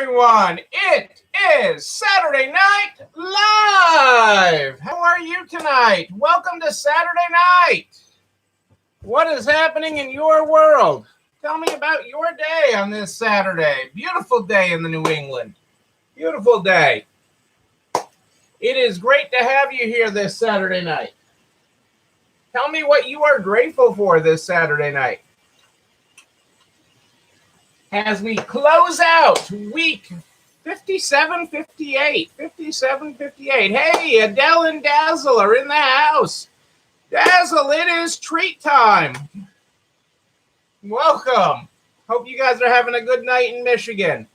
everyone. It is Saturday Night Live. How are you tonight? Welcome to Saturday night. What is happening in your world? Tell me about your day on this Saturday. Beautiful day in the New England. Beautiful day. It is great to have you here this Saturday night. Tell me what you are grateful for this Saturday night. As we close out week 57-58. Hey, Adele and Dazzle are in the house. Dazzle, it is treat time. Welcome. Hope you guys are having a good night in Michigan.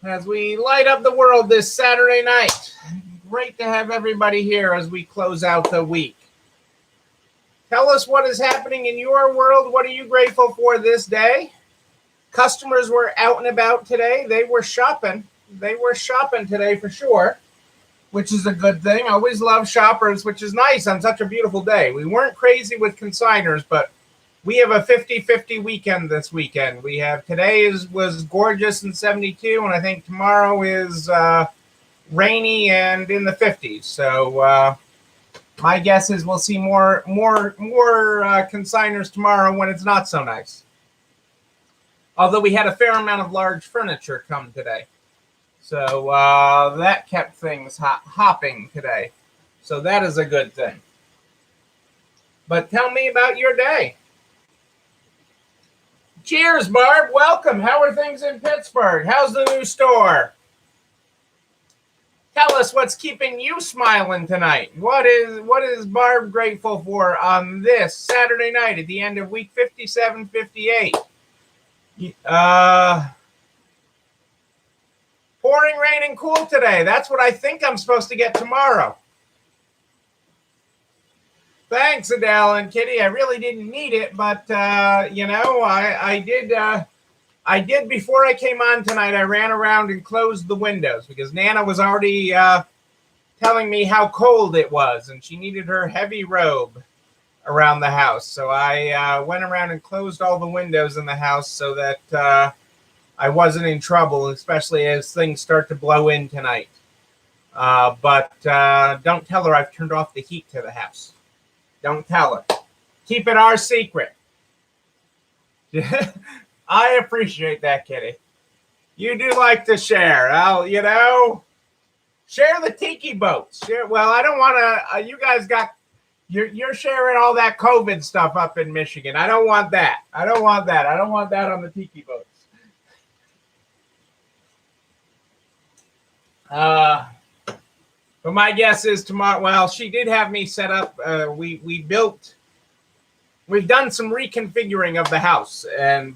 As we light up the world this Saturday night. Great to have everybody here as we close out the week. Tell us what is happening in your world. What are you grateful for this day? Customers were out and about today. They were shopping. They were shopping today for sure, which is a good thing. I always love shoppers, which is nice on such a beautiful day. We weren't crazy with consigners, but we have a 50-50 weekend this weekend. We have today was gorgeous and 72, and I think tomorrow is rainy and in the 50s. So my guess is we'll see more consigners tomorrow when it's not so nice. Although we had a fair amount of large furniture come today. So that kept things hopping today. So that is a good thing. But tell me about your day. Cheers, Barb. Welcome. How are things in Pittsburgh? How's the new store? Tell us what's keeping you smiling tonight. What is Barb grateful for on this Saturday night at the end of week 57-58? Pouring rain and cool today. That's what I think I'm supposed to get tomorrow. Thanks, Adele and Kitty. I really didn't need it, but I did before I came on tonight. I ran around and closed the windows because Nana was already telling me how cold it was, and she needed her heavy robe around the house. So I went around and closed all the windows in the house so that I wasn't in trouble, especially as things start to blow in tonight. But don't tell her I've turned off the heat to the house. Don't tell her. Keep it our secret. I appreciate that, Kitty. You do like to share. Share the tiki boats. Well, I don't want to. You guys you're sharing all that COVID stuff up in Michigan. I don't want that. I don't want that on the tiki boats. But my guess is tomorrow. Well, she did have me set up. We've done some reconfiguring of the house, and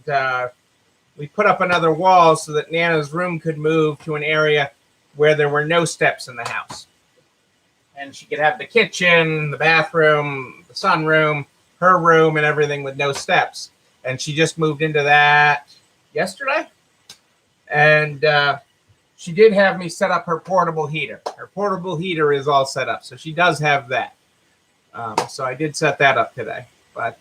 we put up another wall so that Nana's room could move to an area where there were no steps in the house. And she could have the kitchen, the bathroom, the sunroom, her room, and everything with no steps. And she just moved into that yesterday. And she did have me set up her portable heater. Her portable heater is all set up, so she does have that. So I did set that up today. But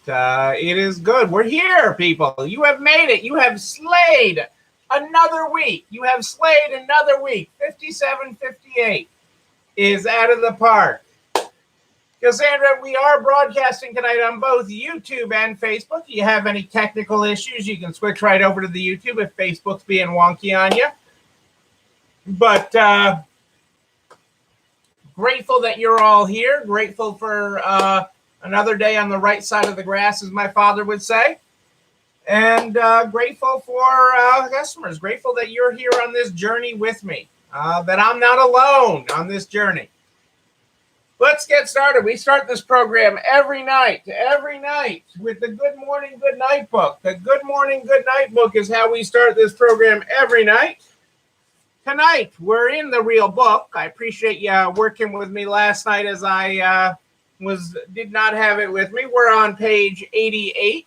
it is good. We're here, people. You have made it. You have slayed another week. 57-58 is out of the park. Cassandra, we are broadcasting tonight on both YouTube and Facebook. If you have any technical issues, you can switch right over to the YouTube if Facebook's being wonky on you. But grateful that you're all here. Grateful for another day on the right side of the grass, as my father would say. And grateful for customers. Grateful that you're here on this journey with me. That I'm not alone on this journey. Let's get started. We start this program every night with the Good Morning, Good Night book. The Good Morning, Good Night book is how we start this program every night. Tonight, we're in the real book. I appreciate you working with me last night as I did not have it with me. We're on page 88.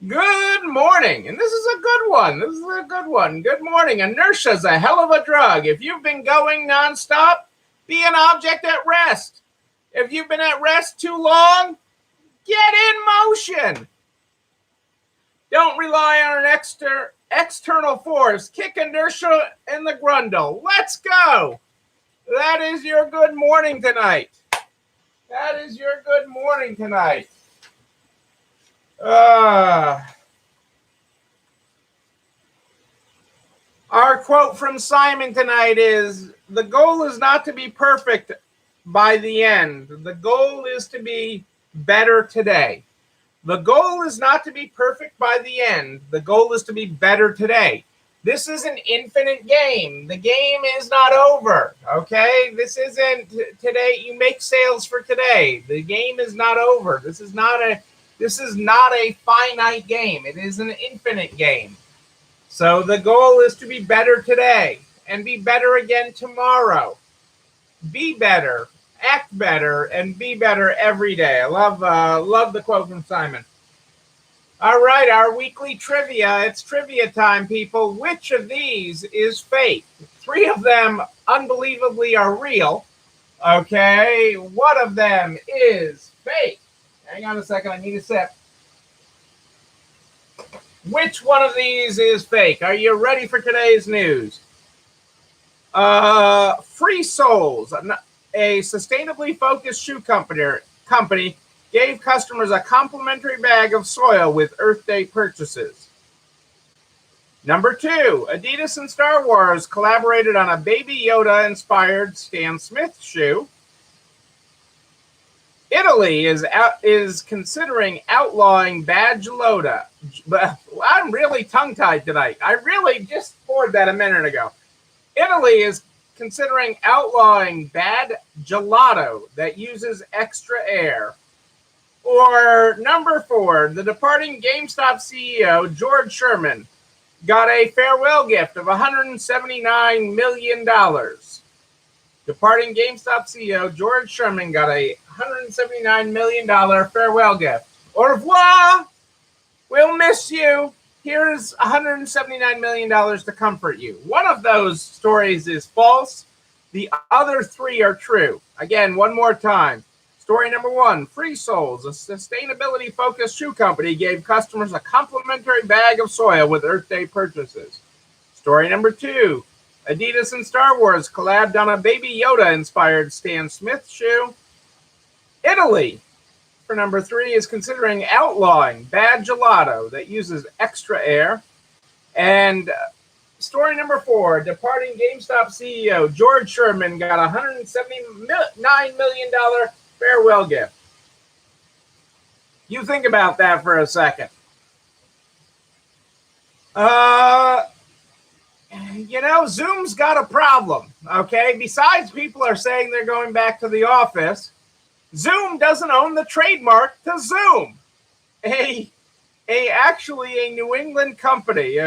Good morning. And this is a good one. Good morning. Inertia's a hell of a drug. If you've been going nonstop, be an object at rest. If you've been at rest too long, get in motion. Don't rely on an external force. Kick inertia in the grundle. Let's go. That is your good morning tonight. That is your good morning tonight. Our quote from Simon tonight is, the goal is not to be perfect by the end. The goal is to be better today. The goal is not to be perfect by the end. The goal is to be better today. This is an infinite game. The game is not over, okay? This isn't today. You make sales for today. The game is not over. This is not a finite game. It is an infinite game. So the goal is to be better today and be better again tomorrow. Be better, act better, and be better every day. I love the quote from Simon. All right, our weekly trivia. It's trivia time, people. Which of these is fake? 3 of them, unbelievably, are real. Okay, one of them is fake. Hang on a second, I need a sip. Which one of these is fake? Are you ready for today's news? Free Souls, a sustainably focused shoe company gave customers a complimentary bag of soil with Earth Day purchases. Number 2, Adidas and Star Wars collaborated on a Baby Yoda-inspired Stan Smith shoe. Italy is considering outlawing bad gelato. I'm really tongue-tied tonight. I really just poured that a minute ago. Italy is considering outlawing bad gelato that uses extra air. Or number 4, the departing GameStop CEO, George Sherman, got a farewell gift of $179 million. Departing GameStop CEO, George Sherman, got a $179 million farewell gift. Au revoir! We'll miss you. Here's $179 million to comfort you. One of those stories is false. The other 3 are true. Again, one more time. Story number 1, Free Souls, a sustainability-focused shoe company, gave customers a complimentary bag of soil with Earth Day purchases. Story number 2, Adidas and Star Wars collabed on a Baby Yoda-inspired Stan Smith shoe. Italy, for number 3, is considering outlawing bad gelato that uses extra air. And story number 4, departing GameStop CEO George Sherman got a $179 million farewell gift. You think about that for a second. Zoom's got a problem, okay? Besides, people are saying they're going back to the office. Zoom doesn't own the trademark to Zoom. Actually a New England company,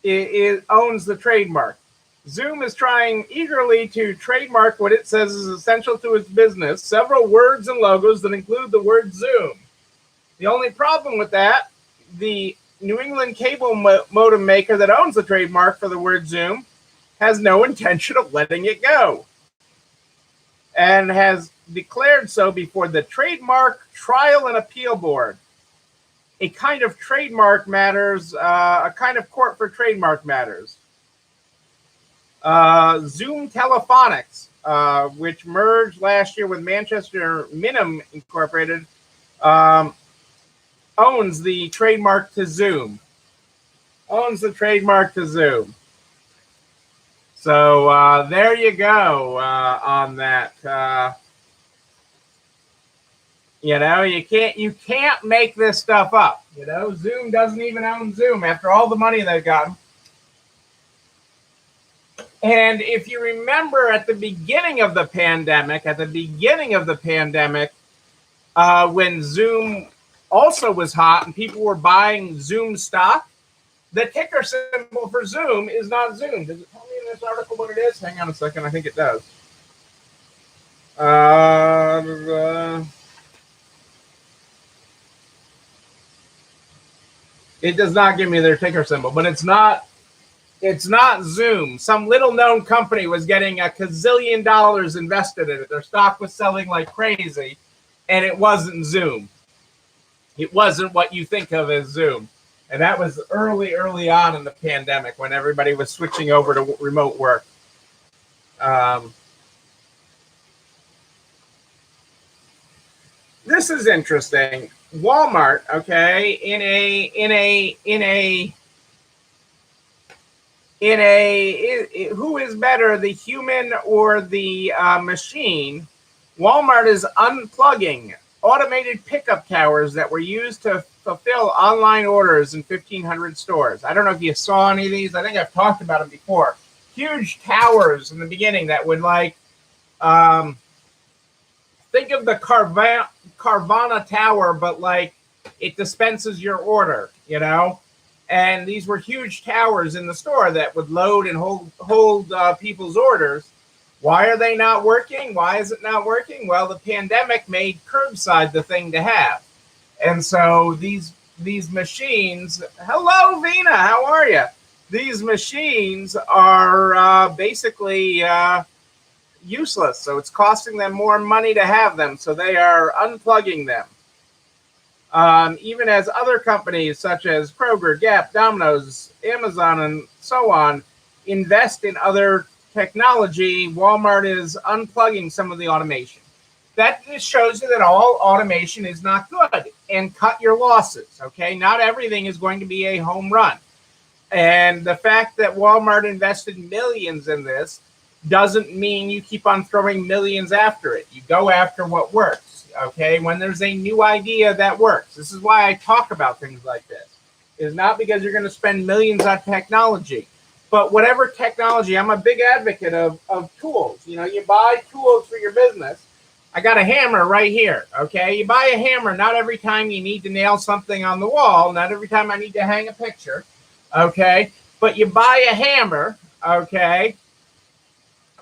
it owns the trademark. Zoom is trying eagerly to trademark what it says is essential to its business, several words and logos that include the word Zoom. The only problem with that, the New England cable modem maker that owns the trademark for the word Zoom has no intention of letting it go and has declared so before the Trademark Trial and Appeal Board, a kind of trademark matters, a kind of court for trademark matters. Zoom Telephonics, which merged last year with Manchester Minim Incorporated, owns the trademark to Zoom. So there you go on that. You can't make this stuff up. Zoom doesn't even own Zoom after all the money they've gotten. And if you remember at the beginning of the pandemic, when Zoom also was hot and people were buying Zoom stock, the ticker symbol for Zoom is not Zoom. Does it tell me in this article what it is? Hang on a second. I think it does. It does not give me their ticker symbol, but it's not Zoom. Some little known company was getting $1 gazillion invested in it. Their stock was selling like crazy. and it wasn't Zoom. It wasn't what you think of as Zoom. And that was early on in the pandemic when everybody was switching over to remote work. This is interesting. Walmart, okay, who is better, the human or the machine? Walmart is unplugging automated pickup towers that were used to fulfill online orders in 1,500 stores. I don't know if you saw any of these. I think I've talked about them before. Huge towers in the beginning that would think of the Carvana tower, but like it dispenses your order, And these were huge towers in the store that would load and hold people's orders. Why are they not working? Why is it not working? Well, the pandemic made curbside the thing to have. And so these machines, hello, Vina, how are you? These machines are basically useless. So it's costing them more money to have them. So they are unplugging them. Even as other companies such as Kroger, Gap, Domino's, Amazon, and so on invest in other technology, Walmart is unplugging some of the automation. That just shows you that all automation is not good, and cut your losses, okay? Not everything is going to be a home run. And the fact that Walmart invested millions in this doesn't mean you keep on throwing millions after it. You go after what works, okay? When there's a new idea that works. This is why I talk about things like this. It's not because you're going to spend millions on technology. But whatever technology, I'm a big advocate of tools. You buy tools for your business. I got a hammer right here, okay? You buy a hammer not every time you need to nail something on the wall, not every time I need to hang a picture, okay? But you buy a hammer, okay,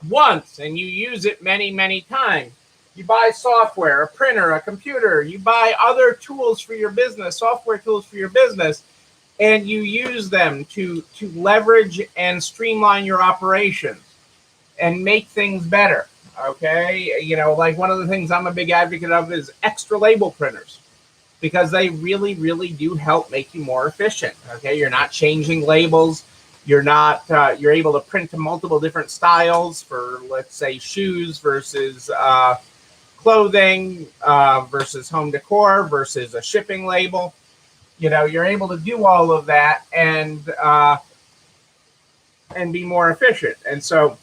once, and you use it many, many times. You buy software, a printer, a computer. You buy other tools for your business, software tools for your business, and you use them to leverage and streamline your operations and make things better, okay? Like one of the things I'm a big advocate of is extra label printers, because they really, really do help make you more efficient, okay? You're not changing labels. You're able to print to multiple different styles for, let's say, shoes versus clothing versus home decor versus a shipping label. You're able to do all of that and be more efficient. And so,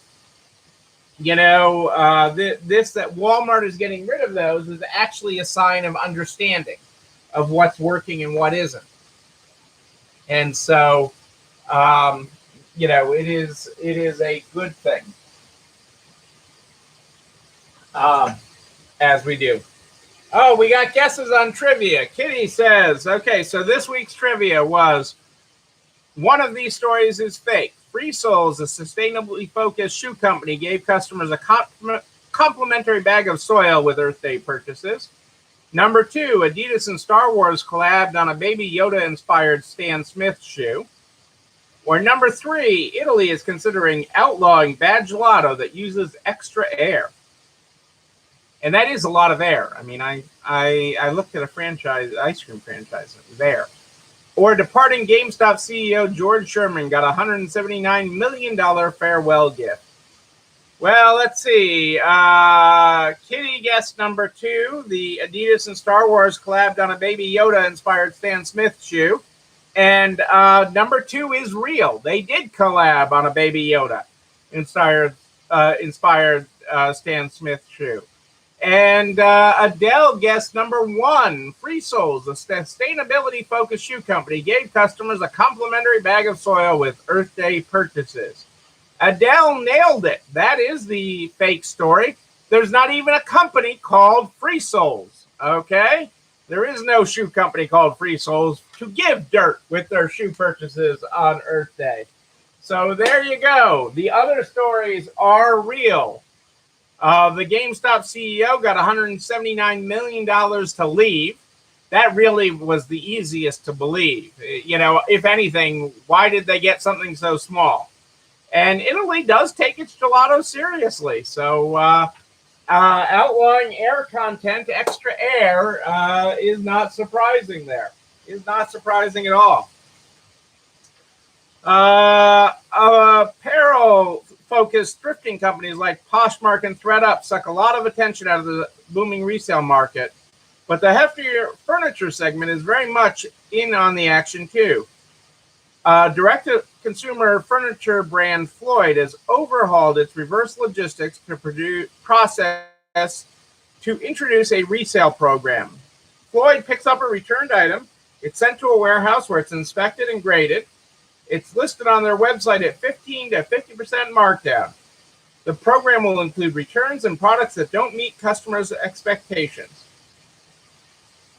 this that Walmart is getting rid of those is actually a sign of understanding of what's working and what isn't. And so, it is a good thing as we do. Oh, we got guesses on trivia. Kitty says, okay, so this week's trivia was, one of these stories is fake. Free Soles, a sustainably focused shoe company, gave customers a complimentary bag of soil with Earth Day purchases. Number 2, Adidas and Star Wars collabed on a Baby Yoda-inspired Stan Smith shoe. Or number 3, Italy is considering outlawing bad gelato that uses extra air. And that is a lot of air. I mean, I looked at a ice cream franchise, it was air. Or departing GameStop CEO George Sherman got a $179 million farewell gift. Well, let's see. Kitty guessed number 2. The Adidas and Star Wars collabed on a Baby Yoda-inspired Stan Smith shoe. And number 2 is real. They did collab on a Baby Yoda-inspired Stan Smith shoe. And Adele guessed number 1. Free Soles, a sustainability-focused shoe company, gave customers a complimentary bag of soil with Earth Day purchases. Adele nailed it. That is the fake story. There's not even a company called Free Soles, okay? There is no shoe company called Free Soles to give dirt with their shoe purchases on Earth Day. So there you go. The other stories are real. The GameStop CEO got $179 million to leave. That really was the easiest to believe. If anything, why did they get something so small? And Italy does take its gelato seriously. So outlawing air content, extra air, is not surprising there. Is not surprising at all. Apparel-focused thrifting companies like Poshmark and ThredUp suck a lot of attention out of the booming resale market, but the heftier furniture segment is very much in on the action too. Direct-to-consumer furniture brand Floyd has overhauled its reverse logistics to introduce a resale program. Floyd picks up a returned item, it's sent to a warehouse where it's inspected and graded. It's listed on their website at 15 to 50% markdown. The program will include returns and products that don't meet customers' expectations.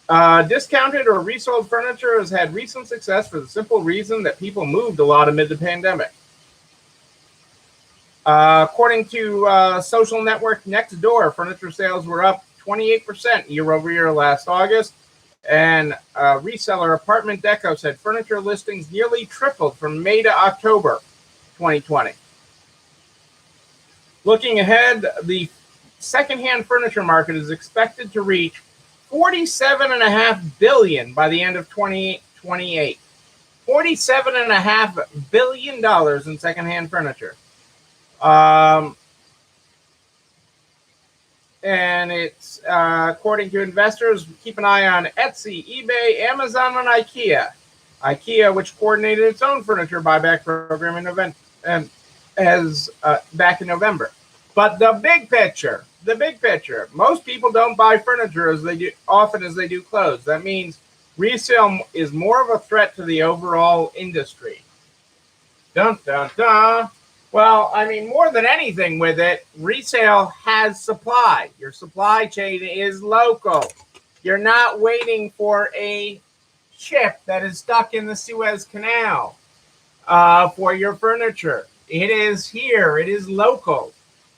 Discounted or resold furniture has had recent success for the simple reason that people moved a lot amid the pandemic. According to social network Nextdoor, furniture sales were up 28% year over year last August, and reseller Apartment Deco said furniture listings nearly tripled from May to October 2020. Looking ahead, the secondhand furniture market is expected to reach $47.5 billion by the end of 2028. $47.5 billion in secondhand furniture. And it's, according to investors, keep an eye on Etsy, eBay, Amazon, and IKEA. IKEA, which coordinated its own furniture buyback program in November, back in November. But the big picture, most people don't buy furniture as often as they do clothes. That means resale is more of a threat to the overall industry. Dun, dun, dun. Well, I mean, more than anything with it, resale has supply. Your supply chain is local. You're not waiting for a ship that is stuck in the Suez Canal for your furniture. It is here. It is local.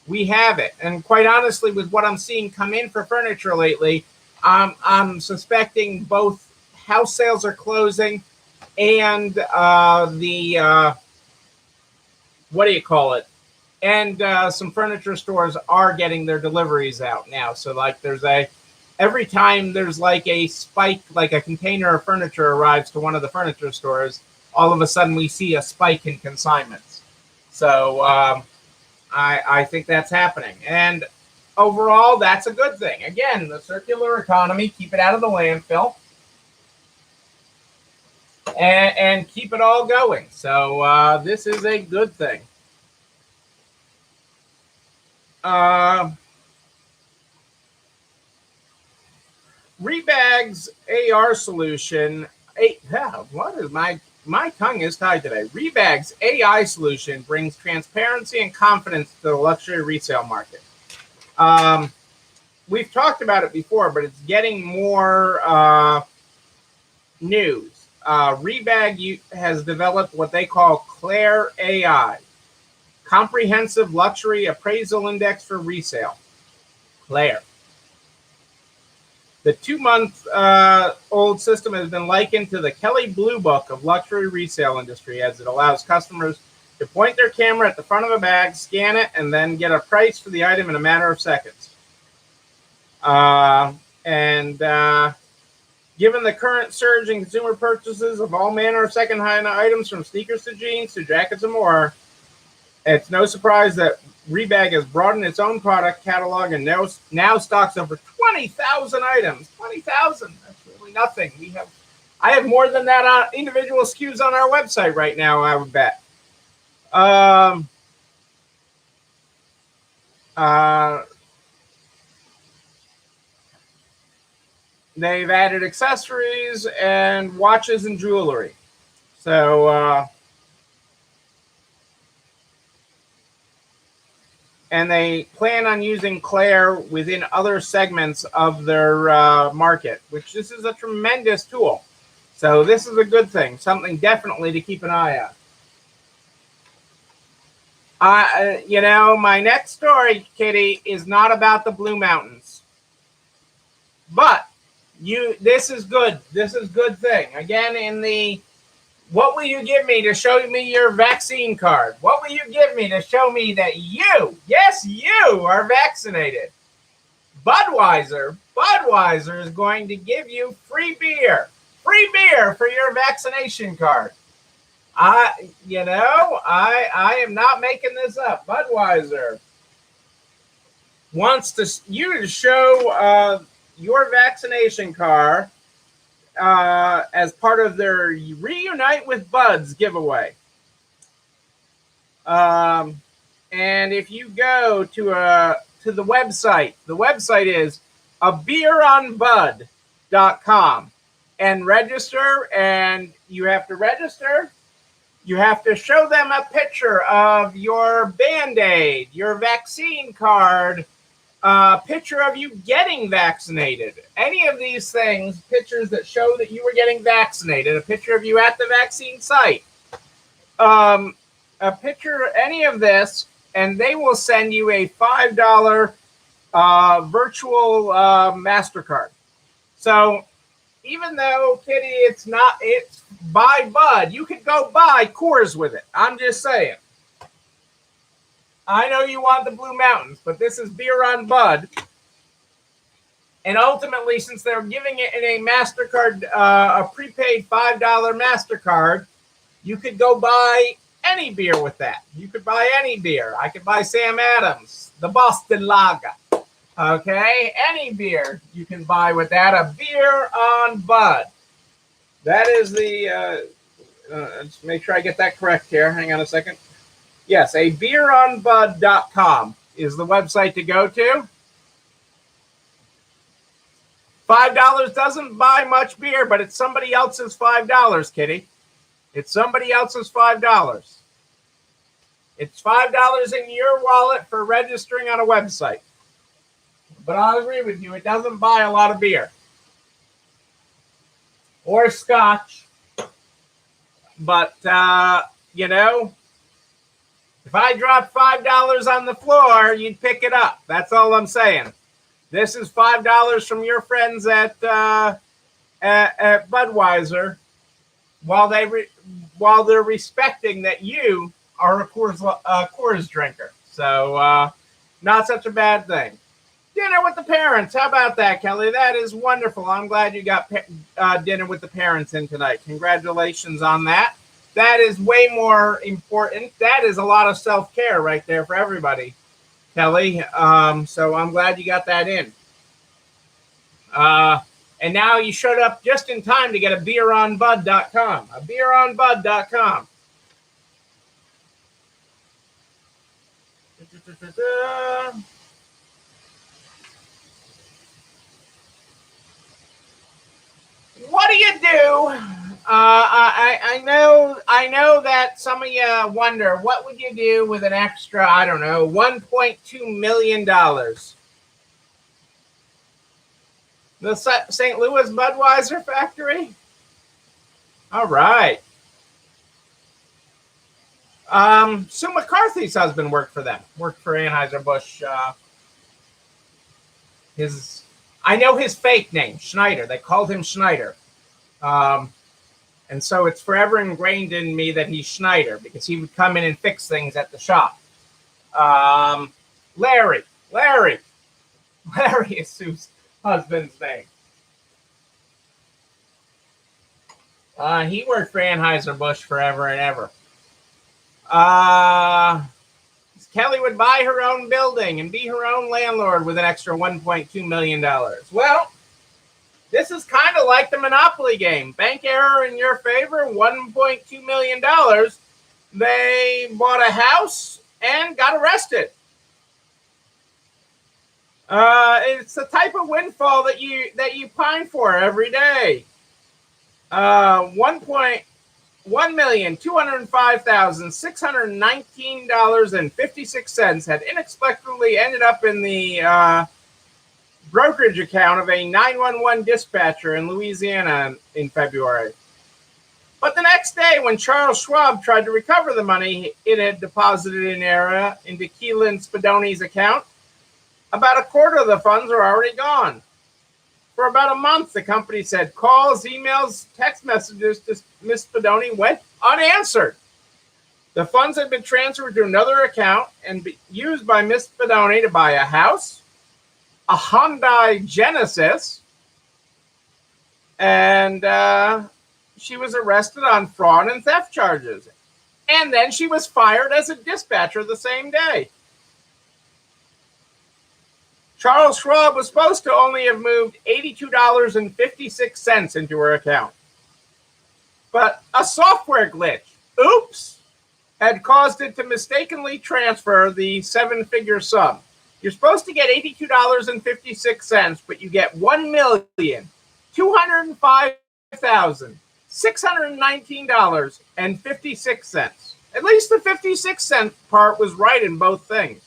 We have it. And quite honestly, with what I'm seeing come in for furniture lately, I'm suspecting both house sales are closing and and some furniture stores are getting their deliveries out now. So like every time there's like a spike, like a container of furniture arrives to one of the furniture stores, all of a sudden we see a spike in consignments. So I think that's happening. And overall, that's a good thing. Again, the circular economy, keep it out of the landfill. And keep it all going. So this is a good thing. Rebag's AR solution. What is my tongue is tied today. Rebag's AI solution brings transparency and confidence to the luxury resale market. We've talked about it before, but it's getting more news. Rebag has developed what they call Claire AI, comprehensive luxury appraisal index for resale. Claire. The 2-month-old system has been likened to the Kelley Blue Book of luxury resale industry, as it allows customers to point their camera at the front of a bag, scan it, and then get a price for the item in a matter of seconds. Given the current surge in consumer purchases of all manner of second-hand items, from sneakers to jeans to jackets and more, it's no surprise that Rebag has broadened its own product catalog and now stocks over 20,000 items. 20,000. That's really nothing. I have more than that on individual SKUs on our website right now, I would bet. They've added accessories and watches and jewelry. So, and they plan on using Claire within other segments of their market, which this is a tremendous tool. So this is a good thing, something definitely to keep an eye on. My next story, Kitty, is not about the Blue Mountains, but this is good. This is a good thing. Again, what will you give me to show me your vaccine card? What will you give me to show me that you, yes, you are vaccinated? Budweiser is going to give you free beer for your vaccination card. I am not making this up. Budweiser wants you to show your vaccination card as part of their Reunite with Buds giveaway. And if you go to the website is abeeronbud.com and register. And you have to register. You have to show them a picture of your Band-Aid, your vaccine card, a picture of you getting vaccinated. Any of these things, pictures that show that you were getting vaccinated, a picture of you at the vaccine site, a picture, any of this, and they will send you a $5 virtual MasterCard. So even though, Kitty, it's by Bud, you could go buy Coors with it. I'm just saying. I know you want the Blue Mountains, but this is beer on Bud. And ultimately, since they're giving it in a MasterCard, a prepaid $5 MasterCard, you could go buy any beer with that. You could buy any beer. I could buy Sam Adams, the Boston Lager. Okay, any beer you can buy with that. A beer on Bud. That is the, let's make sure I get that correct here. Hang on a second. Yes, a beeronbud.com is the website to go to. $5 doesn't buy much beer, but it's somebody else's $5, Kitty. It's somebody else's $5. It's $5 in your wallet for registering on a website. But I'll agree with you, it doesn't buy a lot of beer. Or scotch. But, if I dropped $5 on the floor, you'd pick it up. That's all I'm saying. This is $5 from your friends at Budweiser, while they're respecting that you are a Coors drinker. So not such a bad thing. Dinner with the parents. How about that, Kelly? That is wonderful. I'm glad you got dinner with the parents in tonight. Congratulations on that. That is way more important. That is a lot of self-care right there for everybody, Kelly. So I'm glad you got that in. And now you showed up just in time to get a beeronbud.com. A beeronbud.com. What do you do? I know that some of you wonder, what would you do with an extra, I don't know, $1.2 million? The St. Louis Budweiser factory? All right. Sue McCarthy's husband worked for them. Worked for Anheuser-Busch. I know his fake name, Schneider. They called him Schneider. And so it's forever ingrained in me that he's Schneider, because he would come in and fix things at the shop. Larry is Sue's husband's name. He worked for Anheuser-Busch forever and ever. Kelly would buy her own building and be her own landlord with an extra $1.2 million. Well, this is kind of like the Monopoly game. Bank error in your favor, $1.2 million. They bought a house and got arrested. It's the type of windfall that you pine for every day. $1,205,619.56 had inexplicably ended up in the brokerage account of a 911 dispatcher in Louisiana in February. But the next day, when Charles Schwab tried to recover the money it had deposited in error into Keelan Spadoni's account, about a quarter of the funds were already gone. For about a month, the company said calls, emails, text messages to Miss Spadoni went unanswered. The funds had been transferred to another account and used by Miss Spadoni to buy a house, a Hyundai Genesis, and she was arrested on fraud and theft charges. And then she was fired as a dispatcher the same day. Charles Schwab was supposed to only have moved $82.56 into her account. But a software glitch, oops, had caused it to mistakenly transfer the seven-figure sum. You're supposed to get $82.56, but you get $1,205,619.56. At least the 56-cent part was right in both things.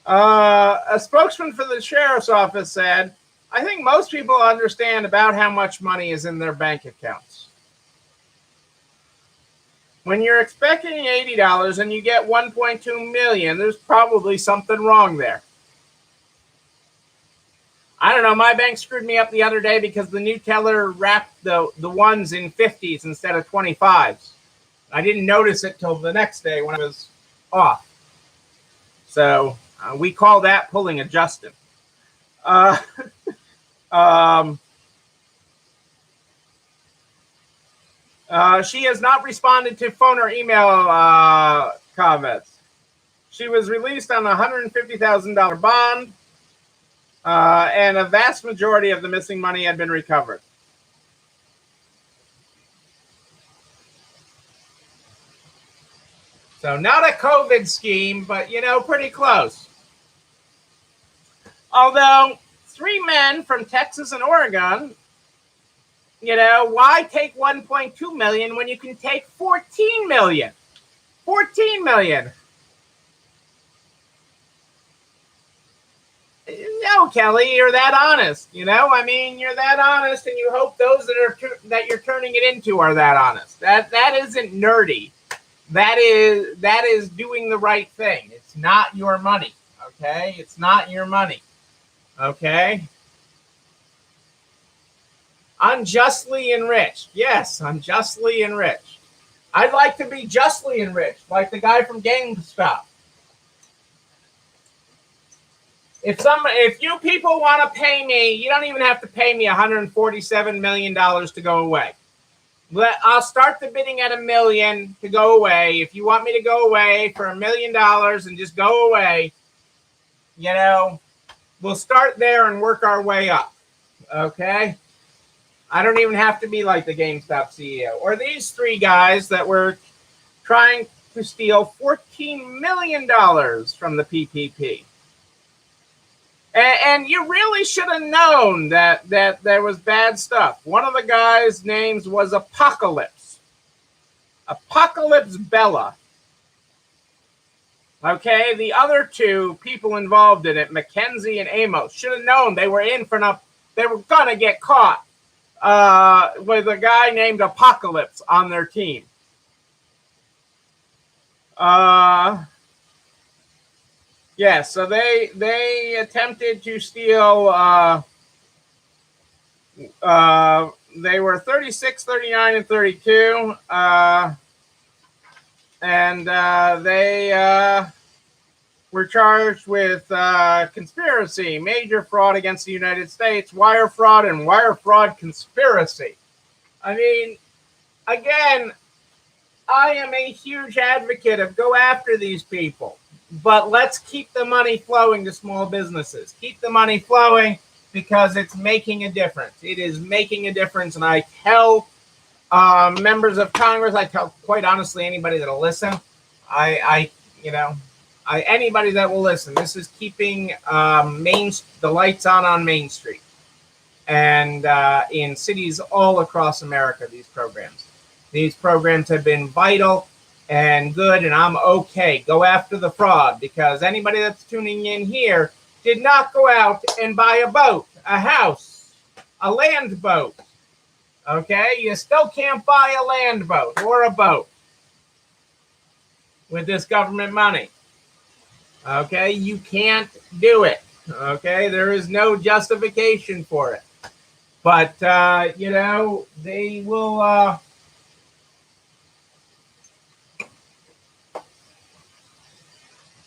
A spokesman for the sheriff's office said, I think most people understand about how much money is in their bank accounts. When you're expecting $80 and you get $1.2 million, there's probably something wrong there. I don't know, my bank screwed me up the other day because the new teller wrapped the ones in 50s instead of 25s. I didn't notice it till the next day when I was off. So we call that pulling a Justin. She has not responded to phone or email comments. She was released on a $150,000 bond, and a vast majority of the missing money had been recovered. So not a COVID scheme, but, pretty close. Although 3 men from Texas and Oregon, why take 1.2 million when you can take 14 million? 14 million. No, Kelly, you're that honest. You're that honest, and you hope those that you're turning it into are that honest. That isn't nerdy. That is doing the right thing. It's not your money. Okay, it's not your money. Okay. Unjustly enriched. Yes, unjustly enriched. I'd like to be justly enriched, like the guy from GameStop. If you people want to pay me, you don't even have to pay me $147 million to go away. I'll start the bidding at $1 million to go away. If you want me to go away for $1 million and just go away, we'll start there and work our way up. Okay? I don't even have to be like the GameStop CEO or these 3 guys that were trying to steal $14 million from the PPP. And you really should have known that there was bad stuff. One of the guys' names was Apocalypse. Apocalypse Bella. Okay, the other 2 people involved in it, Mackenzie and Amos, should have known they were they were gonna get caught with a guy named Apocalypse on their team. Yeah, so they attempted to steal. They were 36, 39, and 32. And they were charged with conspiracy, major fraud against the United States, wire fraud, and wire fraud conspiracy. I mean, again, I am a huge advocate of go after these people. But let's keep the money flowing to small businesses. Keep the money flowing because it's making a difference. It is making a difference. And I tell members of Congress, I tell, quite honestly, anybody that'll listen, anybody that will listen, this is keeping the lights on Main Street and in cities all across America, these programs. These programs have been vital and good, and I'm okay. Go after the fraud, because anybody that's tuning in here did not go out and buy a boat, a house, a land boat. Okay? You still can't buy a land boat or a boat with this government money. Okay? You can't do it. Okay? There is no justification for it. But, they will...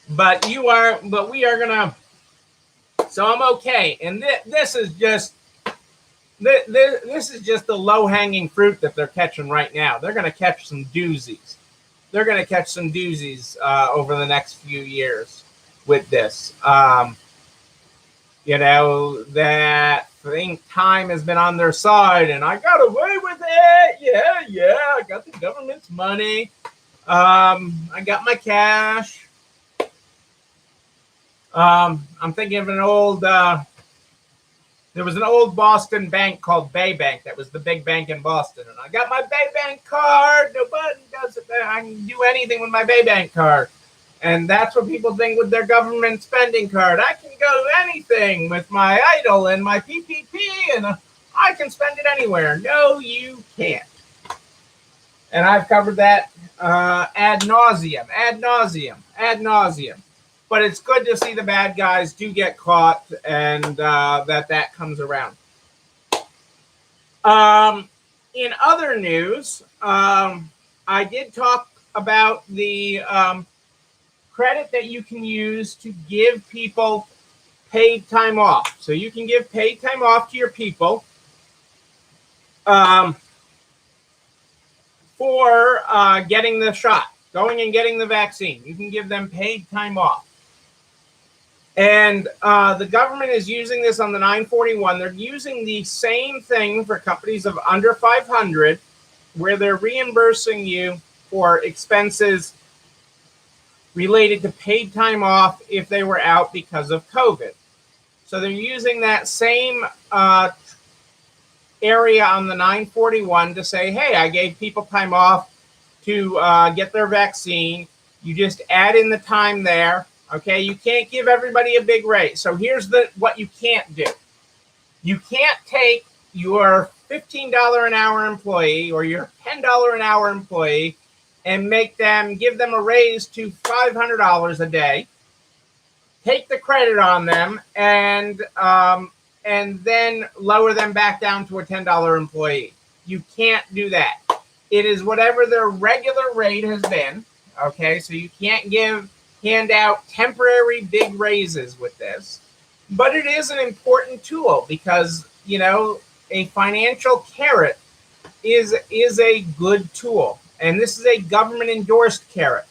But we are gonna. So I'm okay, and this is just this is just the low hanging fruit that they're catching right now. They're gonna catch some doozies. They're gonna catch some doozies over the next few years with this. That think time has been on their side, and I got away with it. Yeah, I got the government's money. I got my cash. I'm thinking of an old. There was an old Boston bank called Bay Bank. That was the big bank in Boston, and I got my Bay Bank card. Nobody does it. I can do anything with my Bay Bank card. And that's what people think with their government spending card. I can go anything with my EIDL and my PPP, and I can spend it anywhere. No, you can't. And I've covered that ad nauseum. But it's good to see the bad guys do get caught, and that comes around. In other news, I did talk about the credit that you can use to give people paid time off. So you can give paid time off to your people for getting the shot, going and getting the vaccine. You can give them paid time off. And the government is using this on the 941. They're using the same thing for companies of under 500, where they're reimbursing you for expenses related to paid time off if they were out because of COVID. So they're using that same area on the 941 to say, hey, I gave people time off to get their vaccine. You just add in the time there. Okay, you can't give everybody a big raise. So here's what you can't do. You can't take your $15 an hour employee or your $10 an hour employee and give them a raise to $500 a day, take the credit on them, and then lower them back down to a $10 employee. You can't do that. It is whatever their regular rate has been. Okay, so you can't hand out temporary big raises with this. But it is an important tool because, a financial carrot is a good tool. And this is a government-endorsed carrot.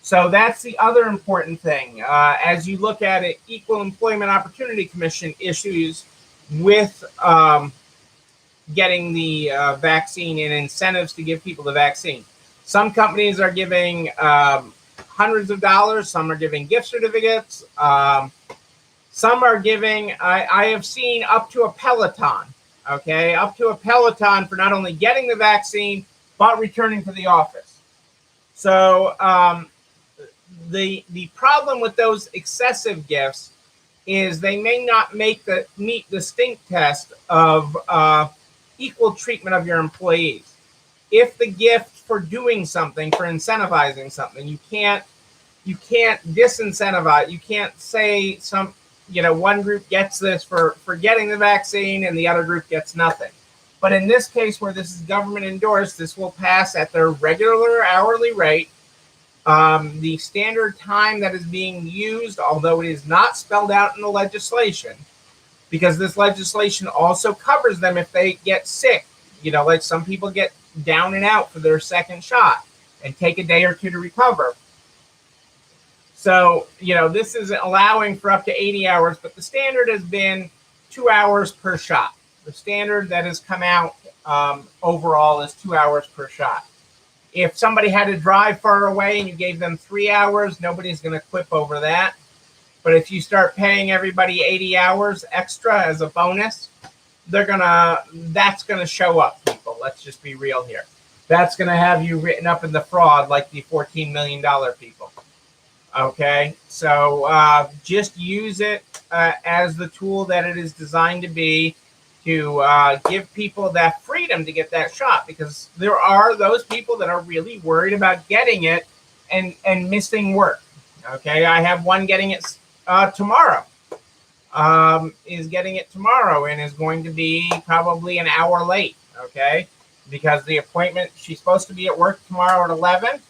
So that's the other important thing. As you look at it, Equal Employment Opportunity Commission issues with getting the vaccine and incentives to give people the vaccine. Some companies are giving hundreds of dollars. Some are giving gift certificates. Some are giving, I have seen up to a Peloton. Okay, up to a Peloton for not only getting the vaccine, but returning to the office. So the problem with those excessive gifts is they may not meet the stink test of equal treatment of your employees. If the gift for doing something, for incentivizing something, you can't disincentivize. You can't say one group gets this for getting the vaccine and the other group gets nothing. But in this case, where this is government endorsed, this will pass at their regular hourly rate. The standard time that is being used, although it is not spelled out in the legislation, because this legislation also covers them if they get sick. Like some people get down and out for their second shot and take a day or two to recover. So, this is allowing for up to 80 hours, but the standard has been 2 hours per shot. The standard that has come out overall is 2 hours per shot. If somebody had to drive far away and you gave them 3 hours, nobody's going to quip over that. But if you start paying everybody 80 hours extra as a bonus, that's going to show up, people. Let's just be real here. That's going to have you written up in the fraud like the $14 million people. Okay, so just use it as the tool that it is designed to be, to give people that freedom to get that shot, because there are those people that are really worried about getting it and missing work. Okay, I have one getting it tomorrow. Is getting it tomorrow and is going to be probably an hour late. Okay, because the appointment, she's supposed to be at work tomorrow at 11.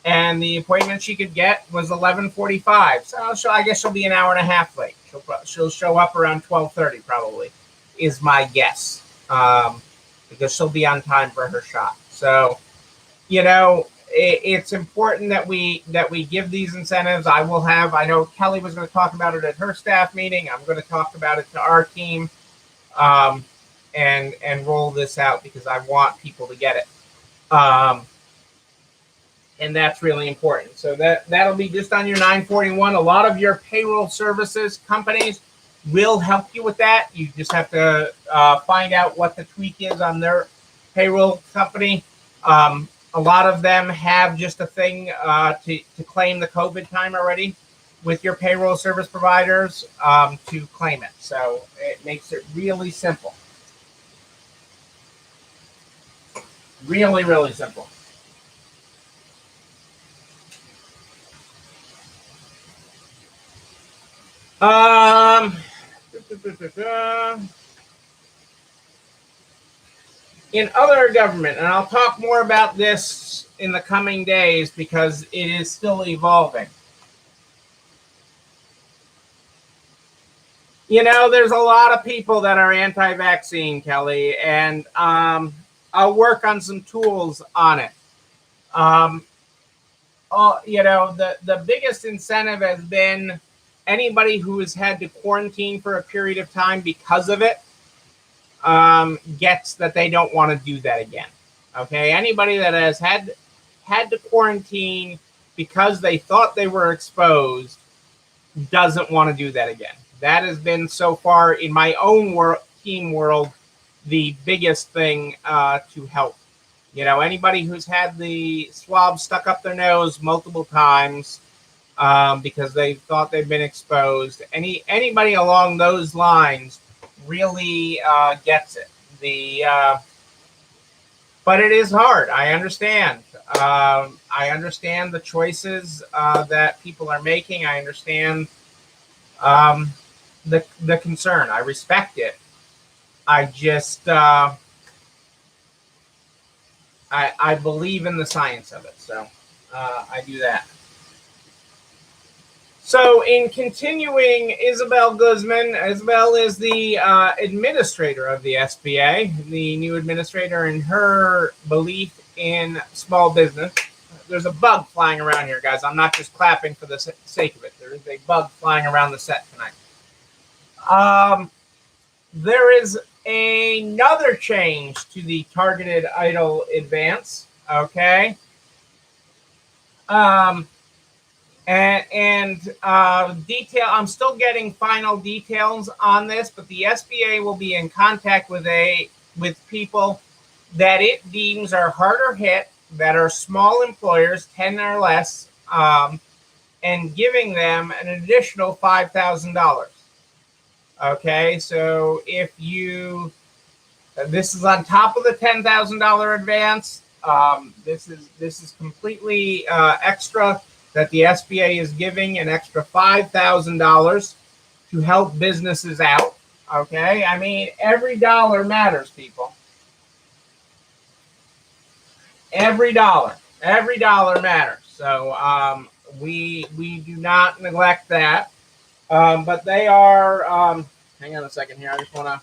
and the appointment she could get was 11:45. So I guess she'll be an hour and a half late. She'll show up around 12:30 probably, is my guess, because she'll be on time for her shot. So, it's important that we give these incentives. I know Kelly was going to talk about it at her staff meeting. I'm going to talk about it to our team, and roll this out because I want people to get it. And that's really important. So that'll be just on your 941. A lot of your payroll services companies will help you with that. You just have to find out what the tweak is on their payroll company. A lot of them have just a thing to claim the COVID time already with your payroll service providers to claim it. So it makes it really simple. Really, really simple. In other government, and I'll talk more about this in the coming days because it is still evolving. There's a lot of people that are anti-vaccine, Kelly, and I'll work on some tools on it. The biggest incentive has been anybody who has had to quarantine for a period of time because of it gets that they don't want to do that again. Okay, anybody that has had to quarantine because they thought they were exposed doesn't want to do that again. That has been so far in my own team world the biggest thing to help. Anybody who's had the swab stuck up their nose multiple times because they thought they've been exposed. Anybody along those lines really gets it. But it is hard. I understand. I understand the choices that people are making. I understand the concern. I respect it. I just I believe in the science of it, so I do that. So in continuing, Isabel Guzman. Isabel is the administrator of the SBA, the new administrator, and her belief in small business. There's a bug flying around here, guys. I'm not just clapping for the sake of it. There is a bug flying around the set tonight. There is another change to the targeted idle advance. Okay. And detail, I'm still getting final details on this, but the SBA will be in contact with people that it deems are harder hit, that are small employers, 10 or less, and giving them an additional $5,000. Okay, so if this is on top of the $10,000 advance. This is completely extra. That the SBA is giving an extra $5,000 to help businesses out. Okay, I mean, every dollar matters, people. Every dollar matters. So we do not neglect that. But they are. Hang on a second here. I just want to.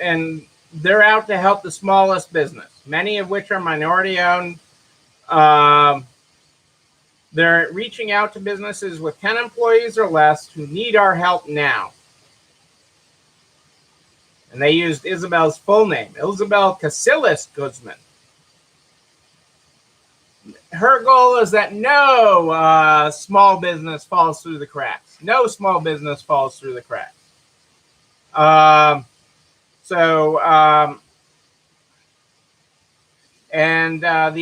And they're out to help the smallest business, many of which are minority owned. They're reaching out to businesses with 10 employees or less who need our help now. And they used Isabel's full name, Isabel Casillas Guzman. Her goal is that no small business falls through the cracks. No small business falls through the cracks. The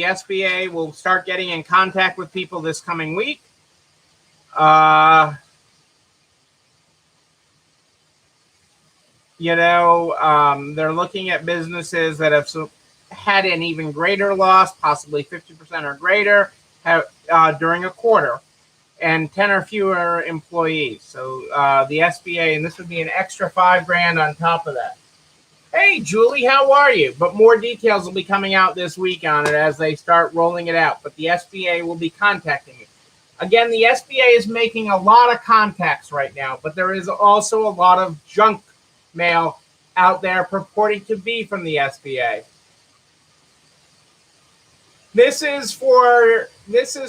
SBA will start getting in contact with people this coming week. They're looking at businesses that have had an even greater loss, possibly 50% or greater, during a quarter. and 10 or fewer employees. So the SBA, and this would be an extra $5,000 on top of that. Hey, Julie, how are you? But more details will be coming out this week on it as they start rolling it out. But the SBA will be contacting you. Again, the SBA is making a lot of contacts right now, but there is also a lot of junk mail out there purporting to be from the SBA. This is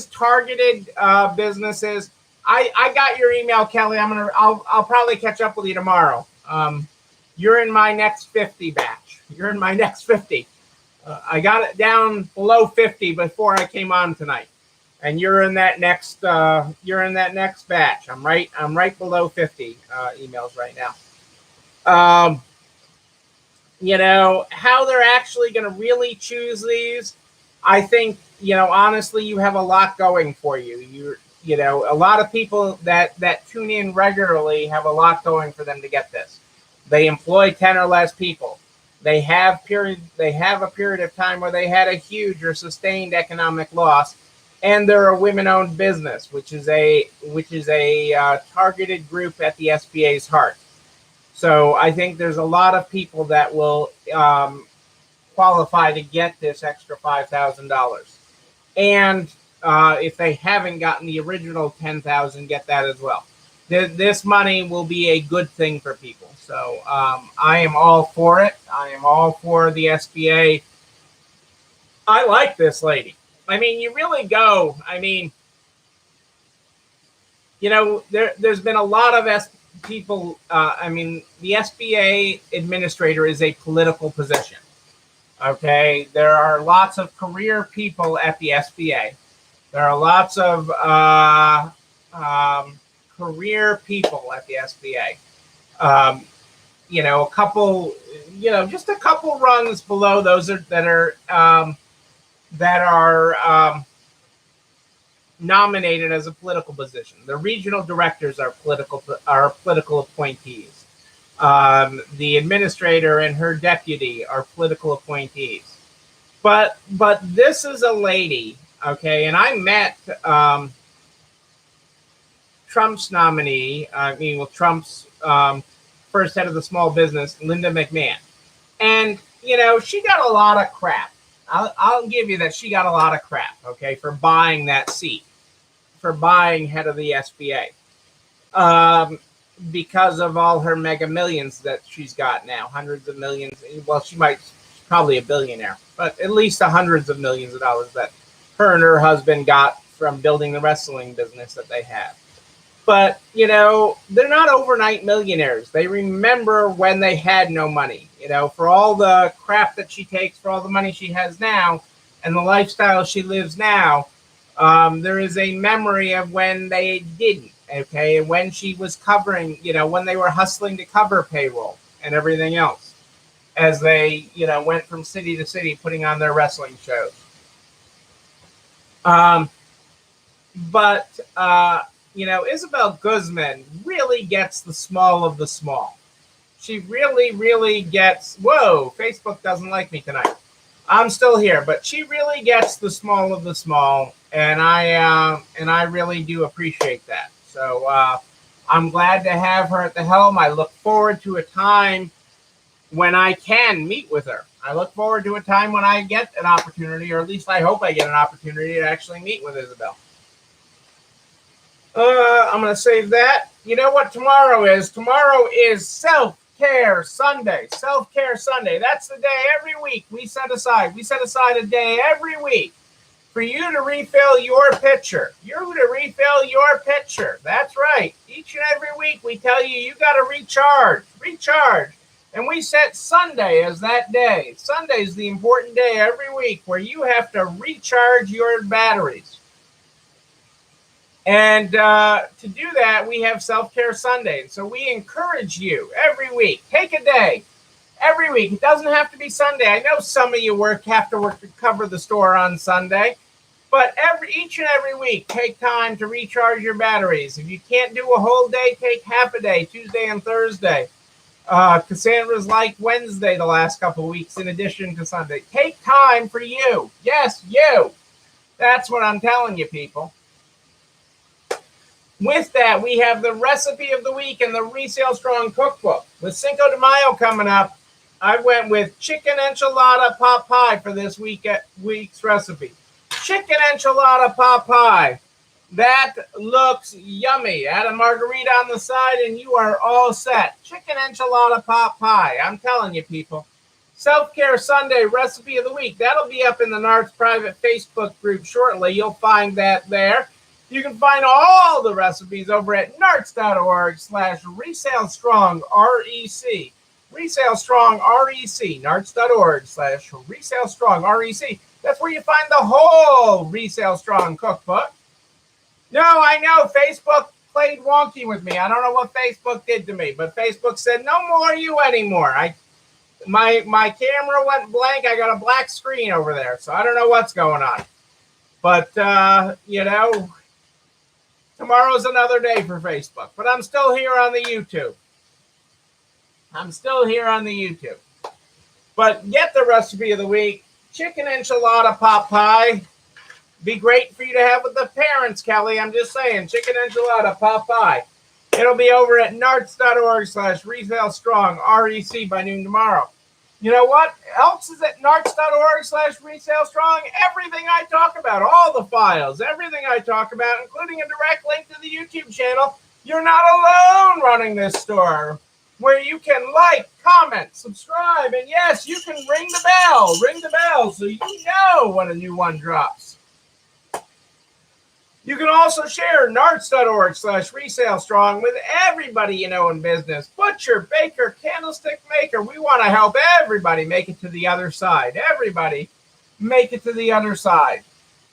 targeted businesses. I got your email, Kelly. I'll probably catch up with you tomorrow. You're in my next 50 batch. You're in my next 50. I got it down below 50 before I came on tonight, and you're in that next. You're in that next batch. I'm right below 50 emails right now. You know how they're actually going to really choose these. I think, honestly, you have a lot going for you. You know, a lot of people that tune in regularly have a lot going for them to get this. They employ 10 or less people. They have a period of time where they had a huge or sustained economic loss, and they're a women-owned business, which is a targeted group at the SBA's heart. So I think there's a lot of people that will qualify to get this extra $5,000, and if they haven't gotten the original $10,000, get that as well. This money will be a good thing for people. So I am all for it. I am all for the SBA. I like this lady. I mean, you really go. I mean, there's been a lot of people. I mean, the SBA administrator is a political position. Okay, there are lots of career people at the SBA. There are lots of career people at the SBA. A couple, just a couple rungs below those that are nominated as a political position. The regional directors are political appointees. The administrator and her deputy are political appointees. But this is a lady, okay, and I met Trump's nominee, Trump's first head of the small business, Linda McMahon. And, she got a lot of crap. I'll give you that she got a lot of crap, okay, for buying that seat, for buying head of the SBA. Because of all her mega millions that she's got now, hundreds of millions. Well, she's probably a billionaire, but at least hundreds of millions of dollars that her and her husband got from building the wrestling business that they have. But, they're not overnight millionaires. They remember when they had no money, for all the crap that she takes, for all the money she has now, and the lifestyle she lives now. There is a memory of when they didn't, okay, and when she was covering, when they were hustling to cover payroll and everything else, as they, went from city to city putting on their wrestling shows. Isabel Guzman really gets the small of the small. She really, really gets, whoa, Facebook doesn't like me tonight. I'm still here, but she really gets the small of the small, and I really do appreciate that. So I'm glad to have her at the helm. I look forward to a time when I can meet with her. I look forward to a time when I get an opportunity, or at least I hope I get an opportunity to actually meet with Isabel. I'm going to save that. You know what tomorrow is? Tomorrow is Self-Care Sunday. Self-Care Sunday. That's the day every week we set aside. We set aside a day every week for you to refill your pitcher. You're to refill your pitcher. That's right. Each and every week we tell you got to recharge. Recharge. And we set Sunday as that day. Sunday is the important day every week where you have to recharge your batteries. And to do that, we have Self-Care Sunday. So we encourage you every week, take a day, every week. It doesn't have to be Sunday. I know some of you have to work to cover the store on Sunday. But each and every week, take time to recharge your batteries. If you can't do a whole day, take half a day, Tuesday and Thursday. Cassandra's like Wednesday the last couple of weeks in addition to Sunday. Take time for you. Yes, you. That's what I'm telling you, people. With that, we have the recipe of the week and the Resale Strong cookbook. With Cinco de Mayo coming up, I went with chicken enchilada pot pie for this week's recipe. Chicken enchilada pot pie. That looks yummy. Add a margarita on the side and you are all set. Chicken enchilada pot pie. I'm telling you, people. Self-Care Sunday recipe of the week. That'll be up in the Nards private Facebook group shortly. You'll find that there. You can find all the recipes over at nards.org/resalestrong, REC. Resale Strong, REC. Nards.org/resale strong, REC. That's where you find the whole Resale Strong cookbook. No, I know Facebook played wonky with me. I don't know what Facebook did to me, but Facebook said, no more you anymore. My camera went blank. I got a black screen over there, so I don't know what's going on. But, tomorrow's another day for Facebook. But I'm still here on the YouTube. But get the recipe of the week. Chicken enchilada pot pie. Be great for you to have with the parents, Kelly. I'm just saying. Chicken enchilada pot pie. It'll be over at nards.org/resalestrong, REC by noon tomorrow. You know what else is at nards.org/resalestrong? Everything I talk about, all the files, everything I talk about, including a direct link to the YouTube channel. You're not alone running this store, where you can like, comment, subscribe, and yes, you can ring the bell so you know when a new one drops. You can also share nards.org/resalestrong with everybody you know in business. Butcher, baker, candlestick maker. We want to help everybody make it to the other side. Everybody make it to the other side.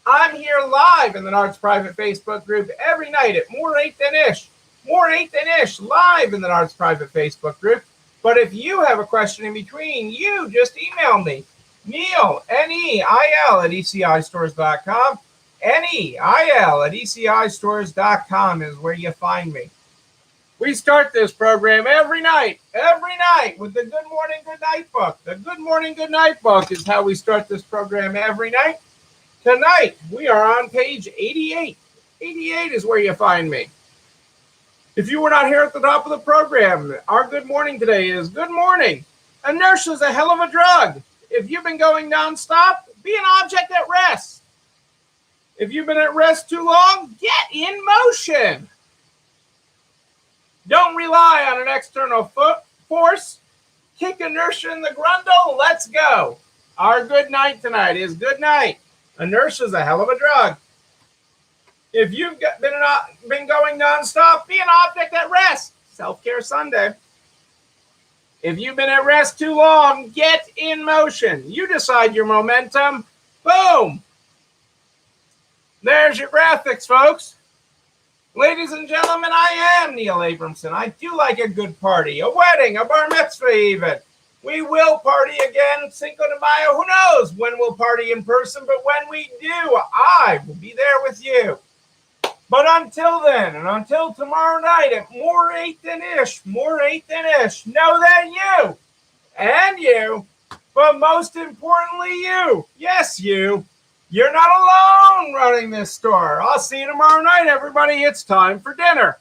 I'm here live in the Nards private Facebook group every night at more 8 than ish. More 8 than ish live in the Nards private Facebook group. But if you have a question in between, you just email me. Neil, Neil, at ECIstores.com. Neil at ECIstores.com is where you find me. We start this program every night with the Good Morning, Good Night book. The Good Morning, Good Night book is how we start this program every night. Tonight, we are on page 88. 88 is where you find me. If you were not here at the top of the program, our good morning today is good morning. Inertia is a hell of a drug. If you've been going nonstop, be an object at rest. If you've been at rest too long, get in motion. Don't rely on an external force. Kick inertia in the grundle. Let's go. Our good night tonight is good night. Inertia is a hell of a drug. If you've been going nonstop, be an object at rest. Self-Care Sunday. If you've been at rest too long, get in motion. You decide your momentum. Boom. There's your graphics, folks. Ladies and gentlemen, I am Neil Abramson. I do like a good party, a wedding, a bar mitzvah even. We will party again Cinco de Mayo. Who knows when we'll party in person, but when we do, I will be there with you. But until then, and until tomorrow night at more 8 than ish, know that you, and you, but most importantly you, yes you, you're not alone running this store. I'll see you tomorrow night, everybody. It's time for dinner.